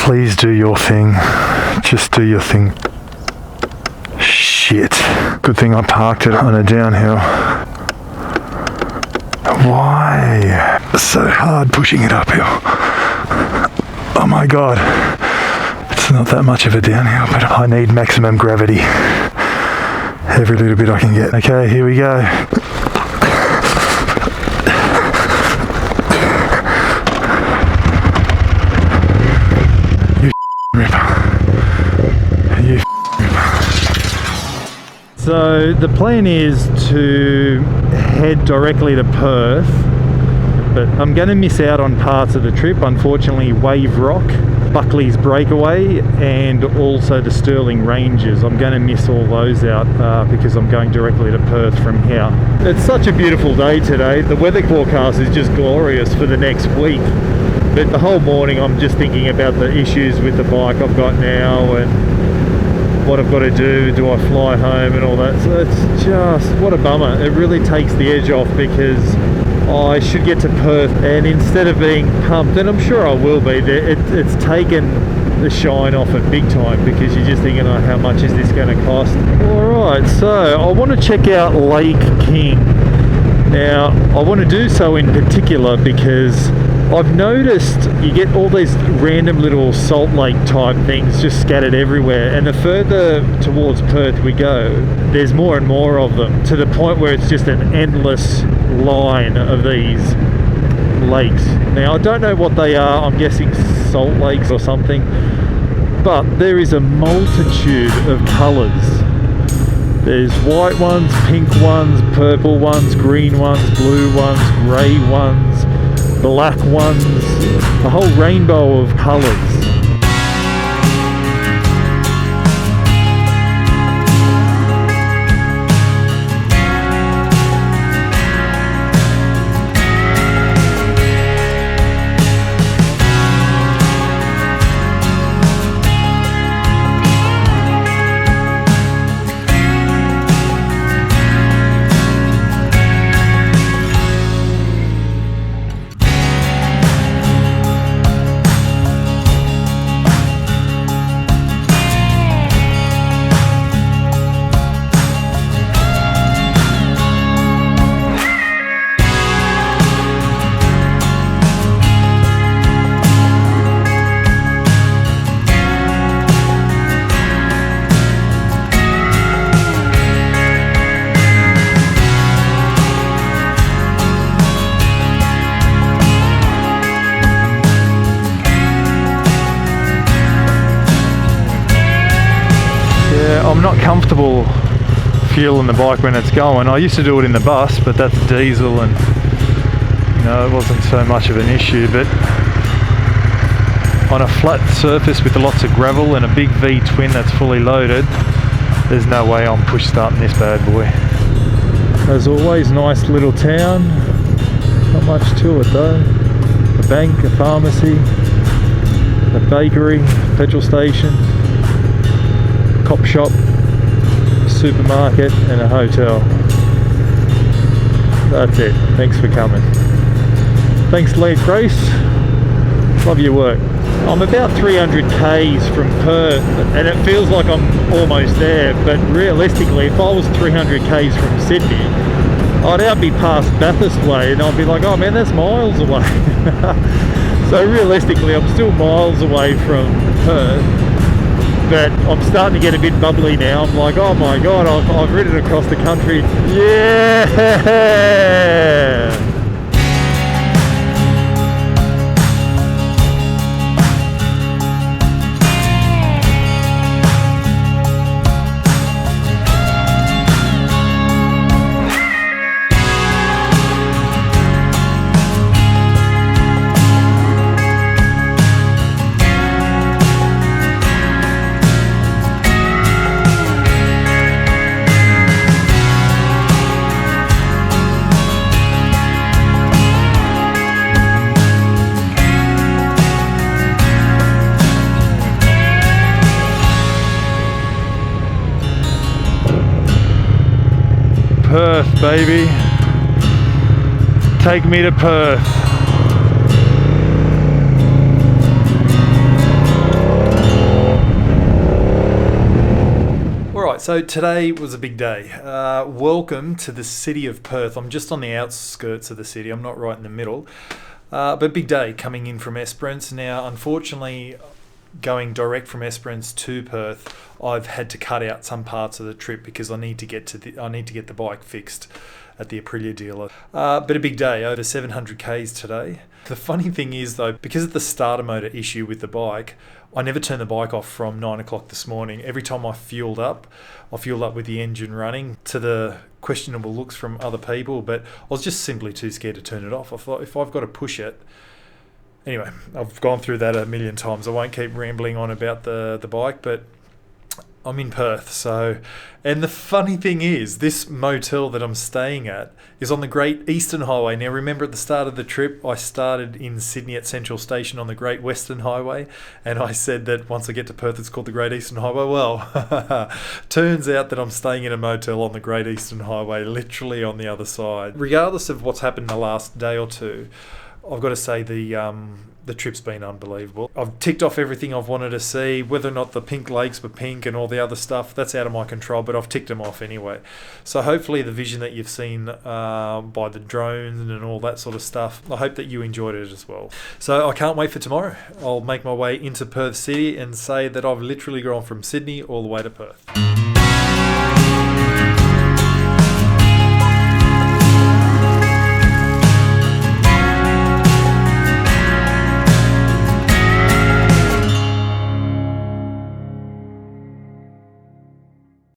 Please do your thing. Just do your thing. Shit. Good thing I parked it on a downhill. Why? It's so hard pushing it uphill. Oh my god. It's not that much of a downhill, but I need maximum gravity. Every little bit I can get. Okay, here we go. So the plan is to head directly to Perth, but I'm going to miss out on parts of the trip. Unfortunately, Wave Rock, Buckley's Breakaway, and also the Stirling Ranges. I'm going to miss all those out because I'm going directly to Perth from here. It's such a beautiful day today. The weather forecast is just glorious for the next week. But the whole morning I'm just thinking about the issues with the bike I've got now and what I've got to do I fly home and all that. So it's just, what a bummer. It really takes the edge off because I should get to Perth, and instead of being pumped, and I'm sure I will be, it's taken the shine off it big time because you're just thinking, oh, how much is this going to cost? Alright, so I want to check out Lake King. Now, I want to do so in particular because I've noticed you get all these random little salt lake type things just scattered everywhere, and the further towards Perth we go, there's more and more of them, to the point where it's just an endless line of these lakes. Now I don't know what they are, I'm guessing salt lakes or something, but there is a multitude of colours. There's white ones, pink ones, purple ones, green ones, blue ones, grey ones, black ones, a whole rainbow of colours. I'm not comfortable fueling the bike when it's going. I used to do it in the bus, but that's diesel and it wasn't so much of an issue, but on a flat surface with lots of gravel and a big V-twin that's fully loaded, there's no way I'm push starting this bad boy. As always, nice little town, not much to it though. A bank, a pharmacy, a bakery, petrol station, cop shop, supermarket and a hotel. That's it. Thanks for coming. Thanks Lead Grace. Love your work. I'm about 300 k's from Perth and it feels like I'm almost there, but realistically if I was 300 k's from Sydney, I'd out be past Bathurst Way and I'd be like, oh man, that's miles away. So realistically I'm still miles away from Perth. But I'm starting to get a bit bubbly now. I'm like, oh my god, I've ridden across the country. Yeah! Perth, baby. Take me to Perth. so today was a big day. Welcome to the city of Perth. I'm just on the outskirts of the city. I'm not right in the middle. But big day coming in from Esperance. Now, unfortunately, going direct from Esperance to Perth, I've had to cut out some parts of the trip because I need to get the bike fixed at the Aprilia dealer. But a big day, over 700 Ks today. The funny thing is though, because of the starter motor issue with the bike, I never turned the bike off from 9 o'clock this morning. Every time I fueled up with the engine running, to the questionable looks from other people, but I was just simply too scared to turn it off. I thought, if I've got to push it, anyway, I've gone through that a million times. I won't keep rambling on about the bike, but I'm in Perth. And the funny thing is, this motel that I'm staying at is on the Great Eastern Highway. Now, remember at the start of the trip, I started in Sydney at Central Station on the Great Western Highway, and I said that once I get to Perth, it's called the Great Eastern Highway. Well, turns out that I'm staying in a motel on the Great Eastern Highway, literally on the other side. Regardless of what's happened the last day or two, I've got to say the trip's been unbelievable. I've ticked off everything I've wanted to see. Whether or not the pink lakes were pink and all the other stuff, that's out of my control, but I've ticked them off anyway. So hopefully the vision that you've seen by the drones and all that sort of stuff, I hope that you enjoyed it as well. So I can't wait for tomorrow. I'll make my way into Perth City and say that I've literally gone from Sydney all the way to Perth.